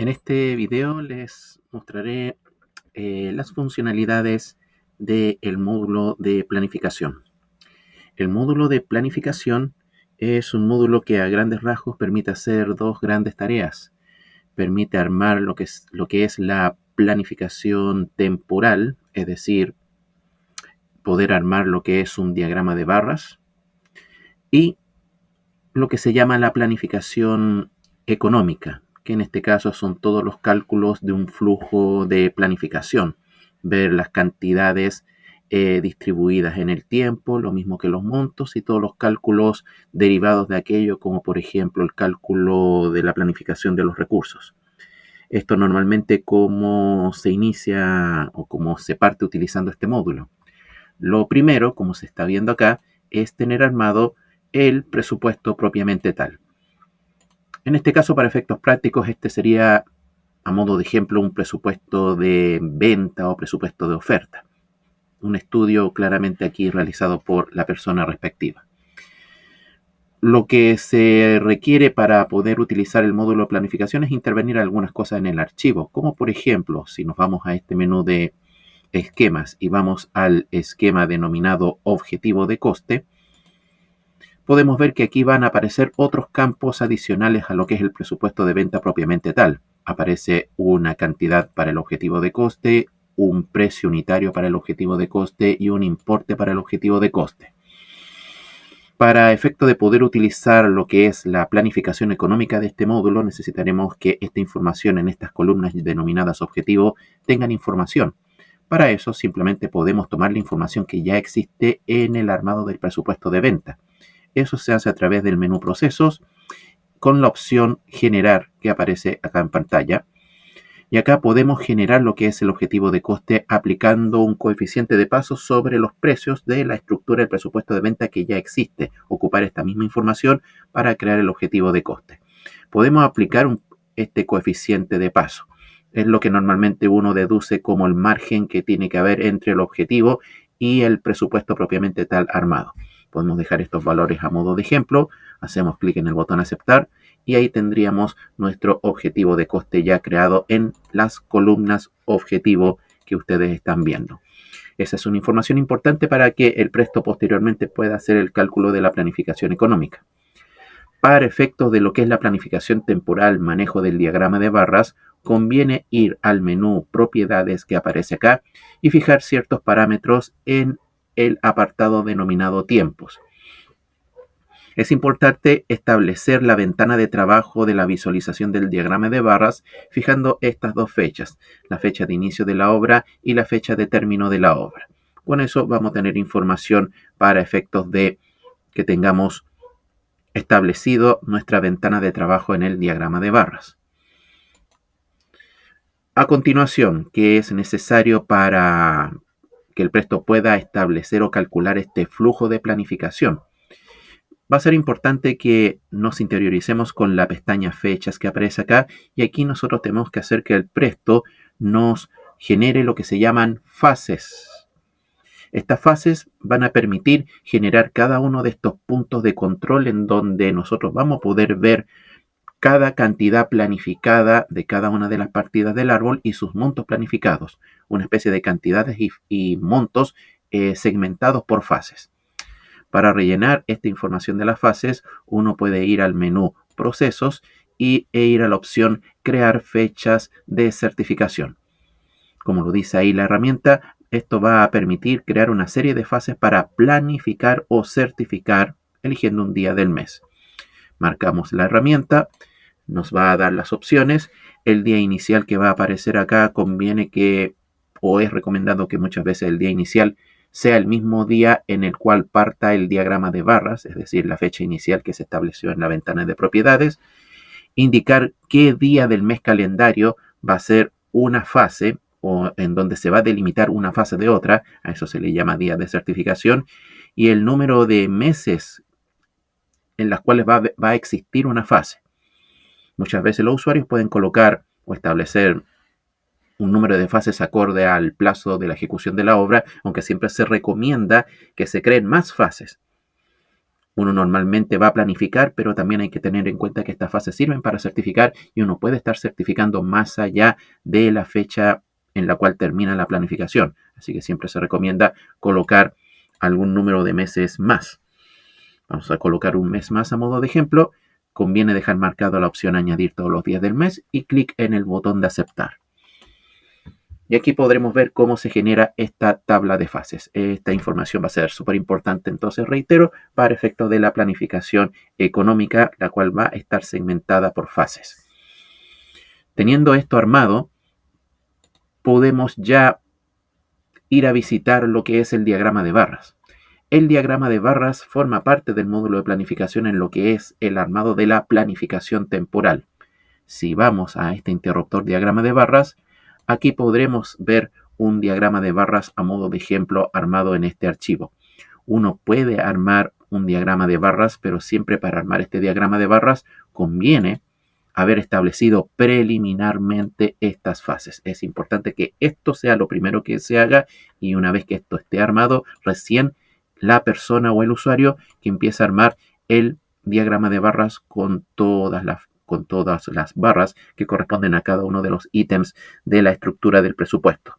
En este video les mostraré las funcionalidades del módulo de planificación. El módulo de planificación es un módulo que a grandes rasgos permite hacer dos grandes tareas. Permite armar lo que es la planificación temporal, es decir, poder armar lo que es un diagrama de barras, y lo que se llama la planificación económica, que en este caso son todos los cálculos de un flujo de planificación, ver las cantidades distribuidas en el tiempo, lo mismo que los montos y todos los cálculos derivados de aquello, como por ejemplo el cálculo de la planificación de los recursos. Esto normalmente cómo se inicia o cómo se parte utilizando este módulo. Lo primero, como se está viendo acá, es tener armado el presupuesto propiamente tal. En este caso, para efectos prácticos, este sería, a modo de ejemplo, un presupuesto de venta o presupuesto de oferta. Un estudio claramente aquí realizado por la persona respectiva. Lo que se requiere para poder utilizar el módulo de planificación es intervenir algunas cosas en el archivo, como por ejemplo, si nos vamos a este menú de esquemas y vamos al esquema denominado objetivo de coste, podemos ver que aquí van a aparecer otros campos adicionales a lo que es el presupuesto de venta propiamente tal. Aparece una cantidad para el objetivo de coste, un precio unitario para el objetivo de coste y un importe para el objetivo de coste. Para efecto de poder utilizar lo que es la planificación económica de este módulo, necesitaremos que esta información en estas columnas denominadas objetivo tengan información. Para eso simplemente podemos tomar la información que ya existe en el armado del presupuesto de venta. Eso se hace a través del menú Procesos con la opción Generar que aparece acá en pantalla. Y acá podemos generar lo que es el objetivo de coste aplicando un coeficiente de paso sobre los precios de la estructura del presupuesto de venta que ya existe. Ocupar esta misma información para crear el objetivo de coste. Podemos aplicar este coeficiente de paso. Es lo que normalmente uno deduce como el margen que tiene que haber entre el objetivo y el presupuesto propiamente tal armado. Podemos dejar estos valores a modo de ejemplo. Hacemos clic en el botón aceptar y ahí tendríamos nuestro objetivo de coste ya creado en las columnas objetivo que ustedes están viendo. Esa es una información importante para que el presto posteriormente pueda hacer el cálculo de la planificación económica. Para efectos de lo que es la planificación temporal, manejo del diagrama de barras, conviene ir al menú Propiedades que aparece acá y fijar ciertos parámetros en el apartado denominado Tiempos. Es importante establecer la ventana de trabajo de la visualización del diagrama de barras fijando estas dos fechas, la fecha de inicio de la obra y la fecha de término de la obra. Con eso vamos a tener información para efectos de que tengamos establecido nuestra ventana de trabajo en el diagrama de barras. A continuación, ¿qué es necesario para que el presto pueda establecer o calcular este flujo de planificación? Va a ser importante que nos interioricemos con la pestaña fechas que aparece acá y aquí nosotros tenemos que hacer que el presto nos genere lo que se llaman fases. Estas fases van a permitir generar cada uno de estos puntos de control en donde nosotros vamos a poder ver cada cantidad planificada de cada una de las partidas del árbol y sus montos planificados, una especie de cantidades y montos segmentados por fases. Para rellenar esta información de las fases, uno puede ir al menú Procesos e ir a la opción Crear fechas de certificación. Como lo dice ahí la herramienta, esto va a permitir crear una serie de fases para planificar o certificar eligiendo un día del mes. Marcamos la herramienta, nos va a dar las opciones. El día inicial que va a aparecer acá conviene que, o es recomendado que muchas veces el día inicial sea el mismo día en el cual parta el diagrama de barras, es decir, la fecha inicial que se estableció en la ventana de propiedades. Indicar qué día del mes calendario va a ser una fase o en donde se va a delimitar una fase de otra, a eso se le llama día de certificación, y el número de meses en las cuales va a existir una fase. Muchas veces los usuarios pueden colocar o establecer un número de fases acorde al plazo de la ejecución de la obra, aunque siempre se recomienda que se creen más fases. Uno normalmente va a planificar, pero también hay que tener en cuenta que estas fases sirven para certificar y uno puede estar certificando más allá de la fecha en la cual termina la planificación. Así que siempre se recomienda colocar algún número de meses más. Vamos a colocar un mes más a modo de ejemplo. Conviene dejar marcado la opción añadir todos los días del mes y clic en el botón de aceptar. Y aquí podremos ver cómo se genera esta tabla de fases. Esta información va a ser súper importante, entonces reitero, para efectos de la planificación económica, la cual va a estar segmentada por fases. Teniendo esto armado, podemos ya ir a visitar lo que es el diagrama de barras. El diagrama de barras forma parte del módulo de planificación en lo que es el armado de la planificación temporal. Si vamos a este interruptor diagrama de barras, aquí podremos ver un diagrama de barras a modo de ejemplo armado en este archivo. Uno puede armar un diagrama de barras, pero siempre para armar este diagrama de barras conviene haber establecido preliminarmente estas fases. Es importante que esto sea lo primero que se haga y una vez que esto esté armado, recién la persona o el usuario que empieza a armar el diagrama de barras con todas las barras que corresponden a cada uno de los ítems de la estructura del presupuesto.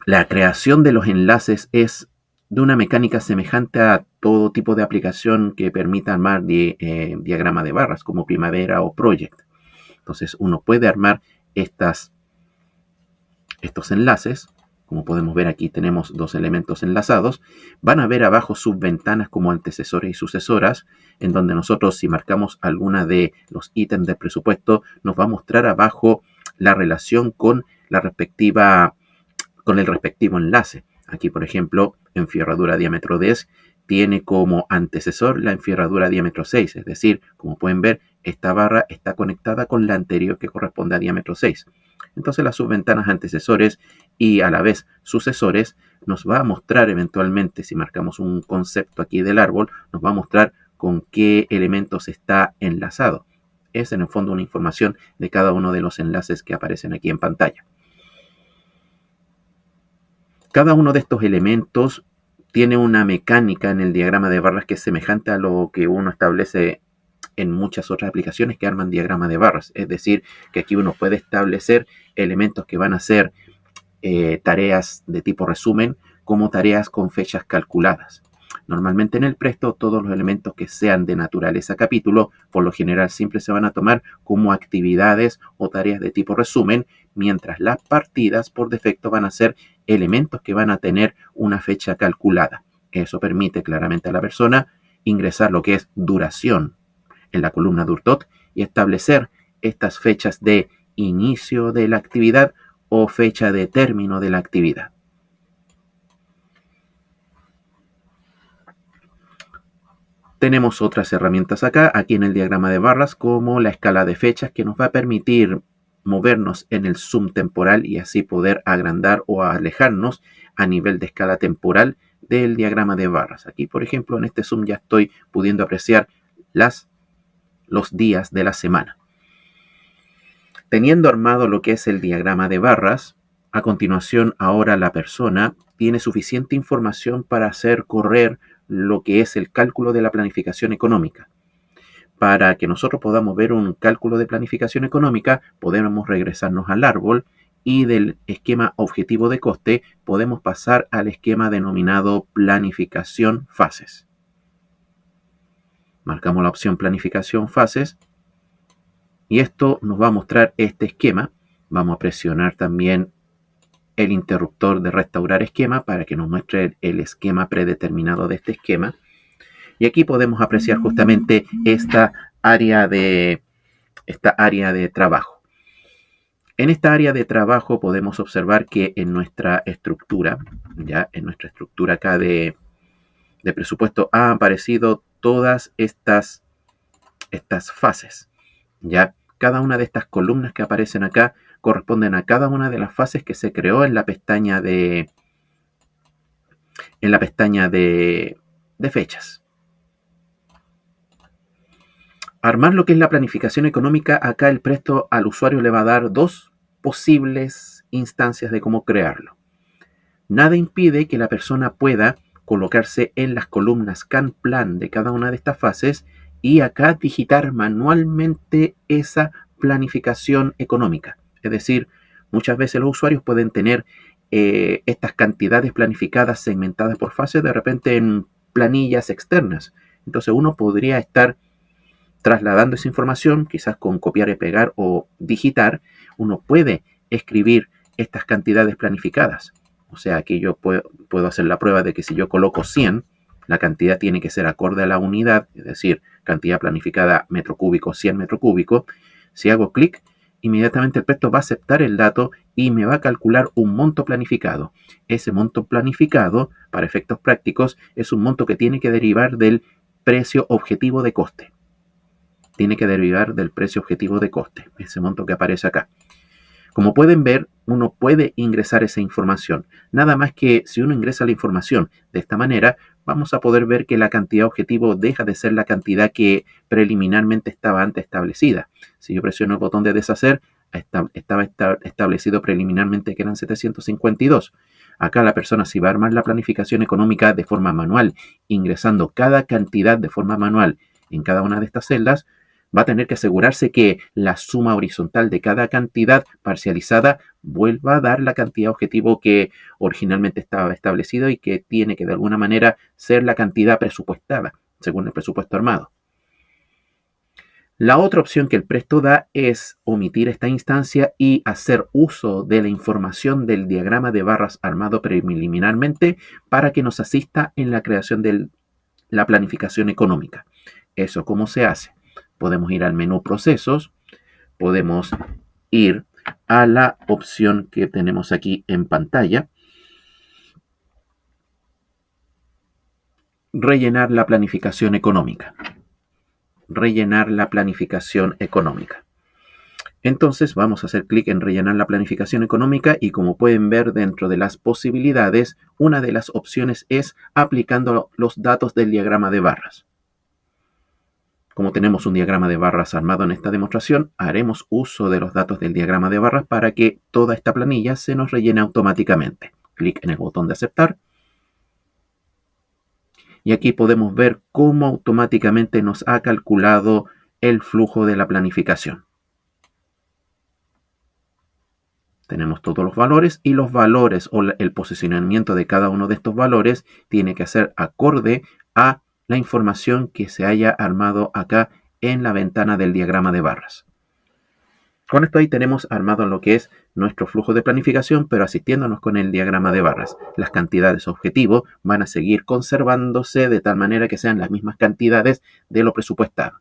La creación de los enlaces es de una mecánica semejante a todo tipo de aplicación que permita armar diagrama de barras, como Primavera o Project. Entonces uno puede armar estos enlaces. Como podemos ver aquí tenemos dos elementos enlazados. Van a ver abajo subventanas como antecesores y sucesoras, en donde nosotros si marcamos alguna de los ítems del presupuesto, nos va a mostrar abajo la relación con el respectivo enlace. Aquí, por ejemplo, enferradura diámetro 10 tiene como antecesor la enferradura diámetro 6, es decir, como pueden ver, esta barra está conectada con la anterior que corresponde a diámetro 6. Entonces las subventanas antecesores y a la vez sucesores nos va a mostrar eventualmente, si marcamos un concepto aquí del árbol, nos va a mostrar con qué elementos está enlazado. Es en el fondo una información de cada uno de los enlaces que aparecen aquí en pantalla. Cada uno de estos elementos tiene una mecánica en el diagrama de barras que es semejante a lo que uno establece en muchas otras aplicaciones que arman diagrama de barras. Es decir, que aquí uno puede establecer elementos que van a ser tareas de tipo resumen como tareas con fechas calculadas. Normalmente en el Presto todos los elementos que sean de naturaleza capítulo, por lo general siempre se van a tomar como actividades o tareas de tipo resumen, mientras las partidas por defecto van a ser elementos que van a tener una fecha calculada. Eso permite claramente a la persona ingresar lo que es duración en la columna DURTOT y establecer estas fechas de inicio de la actividad o fecha de término de la actividad. Tenemos otras herramientas acá, aquí en el diagrama de barras, como la escala de fechas que nos va a permitir movernos en el zoom temporal y así poder agrandar o alejarnos a nivel de escala temporal del diagrama de barras. Aquí, por ejemplo, en este zoom ya estoy pudiendo apreciar los días de la semana. Teniendo armado lo que es el diagrama de barras, a continuación ahora la persona tiene suficiente información para hacer correr lo que es el cálculo de la planificación económica. Para que nosotros podamos ver un cálculo de planificación económica, podemos regresarnos al árbol y del esquema objetivo de coste podemos pasar al esquema denominado planificación fases. Marcamos la opción planificación fases y esto nos va a mostrar este esquema. Vamos a presionar también el interruptor de restaurar esquema para que nos muestre el esquema predeterminado de este esquema. Y aquí podemos apreciar justamente esta área de trabajo. En esta área de trabajo podemos observar que en nuestra estructura, acá de presupuesto, han aparecido todas estas fases. Ya cada una de estas columnas que aparecen acá corresponden a cada una de las fases que se creó en la pestaña de fechas. Armar lo que es la planificación económica, acá el Presto al usuario le va a dar dos posibles instancias de cómo crearlo. Nada impide que la persona pueda colocarse en las columnas CAN-PLAN de cada una de estas fases y acá digitar manualmente esa planificación económica. Es decir, muchas veces los usuarios pueden tener estas cantidades planificadas segmentadas por fases de repente en planillas externas. Entonces uno podría estar trasladando esa información, quizás con copiar y pegar o digitar, uno puede escribir estas cantidades planificadas. O sea, aquí yo puedo hacer la prueba de que si yo coloco 100, la cantidad tiene que ser acorde a la unidad, es decir, cantidad planificada metro cúbico, 100 metro cúbico. Si hago clic, inmediatamente el Presto va a aceptar el dato y me va a calcular un monto planificado. Ese monto planificado, para efectos prácticos, es un monto que tiene que derivar del precio objetivo de coste. Tiene que derivar del precio objetivo de coste, ese monto que aparece acá. Como pueden ver, uno puede ingresar esa información. Nada más que si uno ingresa la información de esta manera, vamos a poder ver que la cantidad objetivo deja de ser la cantidad que preliminarmente estaba antes establecida. Si yo presiono el botón de deshacer, estaba establecido preliminarmente que eran 752. Acá la persona, si va a armar la planificación económica de forma manual, ingresando cada cantidad de forma manual en cada una de estas celdas, va a tener que asegurarse que la suma horizontal de cada cantidad parcializada vuelva a dar la cantidad objetivo que originalmente estaba establecido y que tiene que de alguna manera ser la cantidad presupuestada, según el presupuesto armado. La otra opción que el Presto da es omitir esta instancia y hacer uso de la información del diagrama de barras armado preliminarmente para que nos asista en la creación de la planificación económica. ¿Eso cómo se hace? Podemos ir al menú Procesos, podemos ir a la opción que tenemos aquí en pantalla, rellenar la planificación económica. Rellenar la planificación económica. Entonces vamos a hacer clic en rellenar la planificación económica y como pueden ver dentro de las posibilidades, una de las opciones es aplicando los datos del diagrama de barras. Como tenemos un diagrama de barras armado en esta demostración, haremos uso de los datos del diagrama de barras para que toda esta planilla se nos rellene automáticamente. Clic en el botón de aceptar. Y aquí podemos ver cómo automáticamente nos ha calculado el flujo de la planificación. Tenemos todos los valores y los valores o el posicionamiento de cada uno de estos valores tiene que ser acorde a la información que se haya armado acá en la ventana del diagrama de barras. Con esto ahí tenemos armado lo que es nuestro flujo de planificación, pero asistiéndonos con el diagrama de barras. Las cantidades objetivo van a seguir conservándose de tal manera que sean las mismas cantidades de lo presupuestado.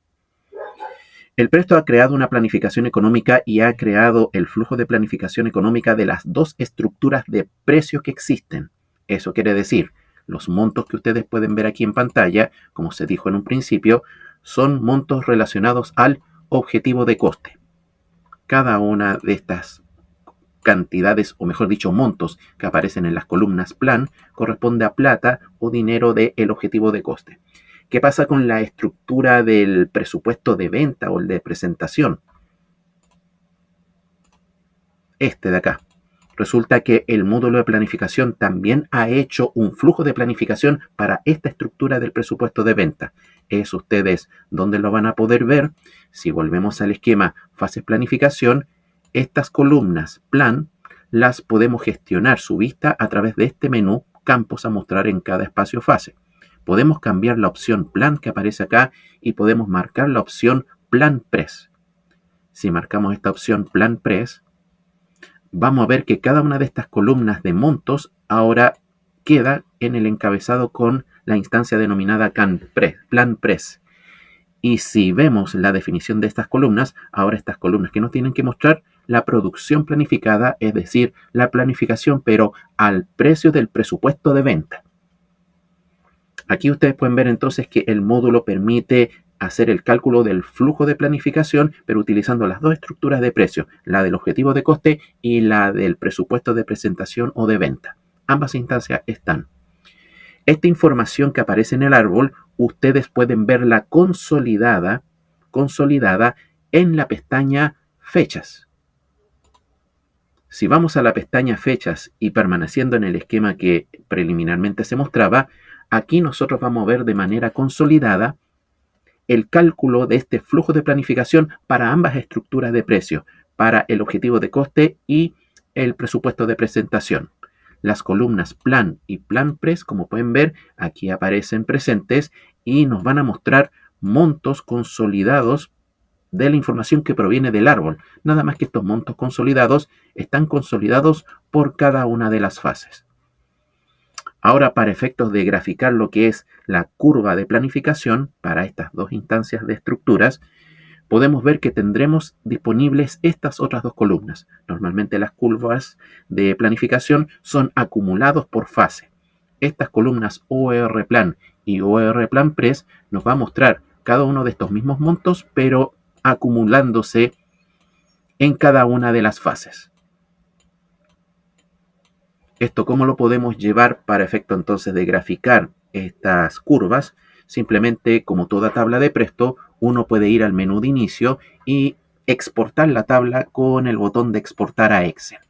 El Presto ha creado una planificación económica y ha creado el flujo de planificación económica de las dos estructuras de precios que existen. Eso quiere decir, los montos que ustedes pueden ver aquí en pantalla, como se dijo en un principio, son montos relacionados al objetivo de coste. Cada una de estas cantidades, o mejor dicho, montos que aparecen en las columnas plan, corresponde a plata o dinero del objetivo de coste. ¿Qué pasa con la estructura del presupuesto de venta o el de presentación? Este de acá. Resulta que el módulo de planificación también ha hecho un flujo de planificación para esta estructura del presupuesto de venta. Es ustedes donde lo van a poder ver. Si volvemos al esquema fases planificación, estas columnas plan las podemos gestionar su vista a través de este menú campos a mostrar en cada espacio fase. Podemos cambiar la opción plan que aparece acá y podemos marcar la opción plan pres. Si marcamos esta opción plan pres, vamos a ver que cada una de estas columnas de montos ahora queda en el encabezado con la instancia denominada plan pres. Y si vemos la definición de estas columnas, ahora estas columnas que nos tienen que mostrar la producción planificada, es decir, la planificación, pero al precio del presupuesto de venta. Aquí ustedes pueden ver entonces que el módulo permite hacer el cálculo del flujo de planificación, pero utilizando las dos estructuras de precio, la del objetivo de coste y la del presupuesto de presentación o de venta. Ambas instancias están. Esta información que aparece en el árbol, ustedes pueden verla consolidada en la pestaña Fechas. Si vamos a la pestaña Fechas y permaneciendo en el esquema que preliminarmente se mostraba, Aquí nosotros vamos a ver de manera consolidada el cálculo de este flujo de planificación para ambas estructuras de precio, para el objetivo de coste y el presupuesto de presentación. Las columnas plan y plan pres, como pueden ver, aquí aparecen presentes y nos van a mostrar montos consolidados de la información que proviene del árbol. Nada más que estos montos consolidados están consolidados por cada una de las fases. Ahora, para efectos de graficar lo que es la curva de planificación para estas dos instancias de estructuras, podemos ver que tendremos disponibles estas otras dos columnas. Normalmente las curvas de planificación son acumulados por fase. Estas columnas OR Plan y OR Plan Pres nos va a mostrar cada uno de estos mismos montos, pero acumulándose en cada una de las fases. ¿Esto cómo lo podemos llevar para efecto entonces de graficar estas curvas? Simplemente, como toda tabla de Presto, uno puede ir al menú de inicio y exportar la tabla con el botón de exportar a Excel.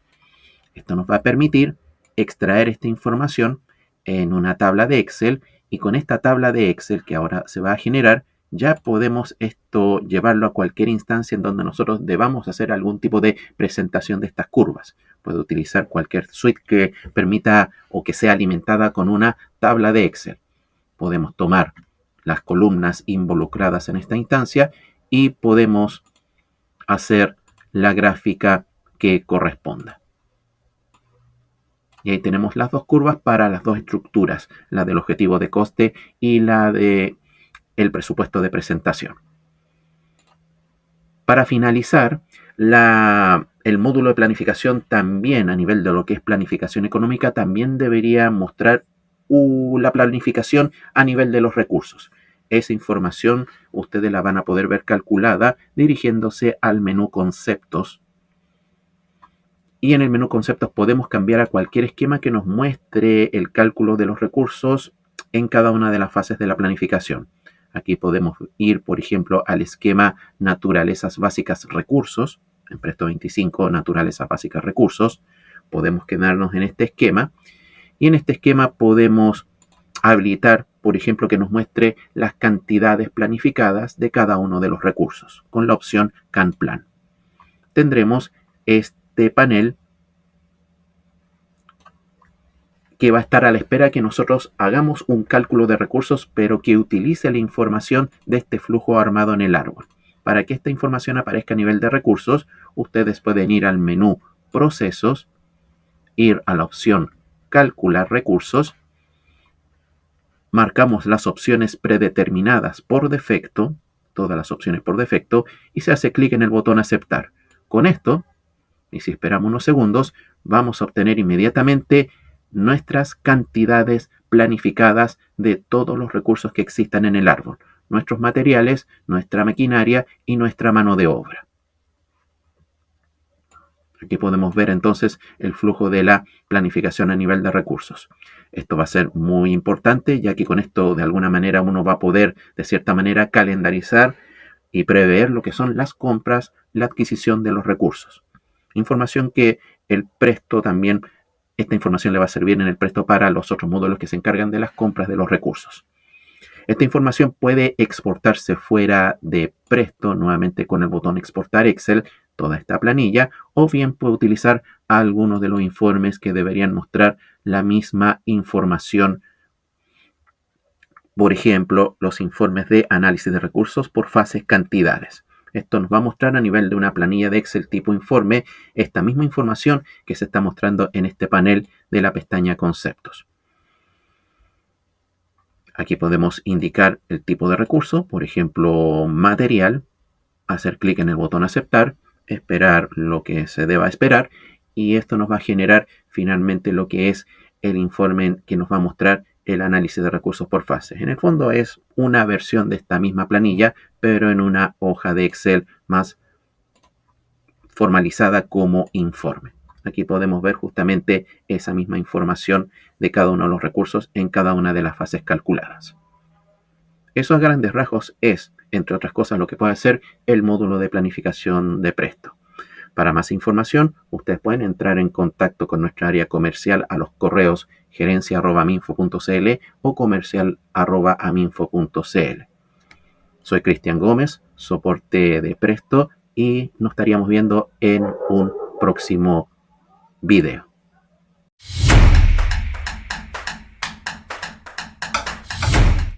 Esto nos va a permitir extraer esta información en una tabla de Excel, y con esta tabla de Excel que ahora se va a generar, ya podemos esto llevarlo a cualquier instancia en donde nosotros debamos hacer algún tipo de presentación de estas curvas. Puede utilizar cualquier suite que permita o que sea alimentada con una tabla de Excel. Podemos tomar las columnas involucradas en esta instancia y podemos hacer la gráfica que corresponda. Y ahí tenemos las dos curvas para las dos estructuras, la del objetivo de coste y la de el presupuesto de presentación. Para finalizar, el módulo de planificación también, a nivel de lo que es planificación económica, también debería mostrar la planificación a nivel de los recursos. Esa información ustedes la van a poder ver calculada dirigiéndose al menú Conceptos. Y en el menú Conceptos podemos cambiar a cualquier esquema que nos muestre el cálculo de los recursos en cada una de las fases de la planificación. Aquí podemos ir, por ejemplo, al esquema Naturalezas Básicas Recursos, en Presto 25, Naturalezas Básicas Recursos. Podemos quedarnos en este esquema, y en este esquema podemos habilitar, por ejemplo, que nos muestre las cantidades planificadas de cada uno de los recursos, con la opción Can Plan. Tendremos este panel que va a estar a la espera que nosotros hagamos un cálculo de recursos, pero que utilice la información de este flujo armado en el árbol. Para que esta información aparezca a nivel de recursos, ustedes pueden ir al menú Procesos, ir a la opción Calcular recursos, marcamos las opciones predeterminadas por defecto, todas las opciones por defecto, y se hace clic en el botón Aceptar. Con esto, y si esperamos unos segundos, vamos a obtener inmediatamente nuestras cantidades planificadas de todos los recursos que existan en el árbol, nuestros materiales, nuestra maquinaria y nuestra mano de obra. Aquí podemos ver entonces el flujo de la planificación a nivel de recursos. Esto va a ser muy importante, ya que con esto de alguna manera uno va a poder de cierta manera calendarizar y prever lo que son las compras, la adquisición de los recursos. Información que el Presto también, esta información le va a servir en el Presto para los otros módulos que se encargan de las compras de los recursos. Esta información puede exportarse fuera de Presto, nuevamente con el botón Exportar Excel, toda esta planilla, o bien puede utilizar algunos de los informes que deberían mostrar la misma información. Por ejemplo, los informes de análisis de recursos por fases, cantidades. Esto nos va a mostrar a nivel de una planilla de Excel tipo informe esta misma información que se está mostrando en este panel de la pestaña Conceptos. Aquí podemos indicar el tipo de recurso, por ejemplo, material, hacer clic en el botón Aceptar, esperar lo que se deba esperar, y esto nos va a generar finalmente lo que es el informe que nos va a mostrar el análisis de recursos por fases. En el fondo es una versión de esta misma planilla, pero en una hoja de Excel más formalizada como informe. Aquí podemos ver justamente esa misma información de cada uno de los recursos en cada una de las fases calculadas. Eso a grandes rasgos es, entre otras cosas, lo que puede hacer el módulo de planificación de Presto. Para más información, ustedes pueden entrar en contacto con nuestra área comercial a los correos gerencia@aminfo.cl o comercial@aminfo.cl. Soy Cristian Gómez, soporte de Presto, y nos estaríamos viendo en un próximo video.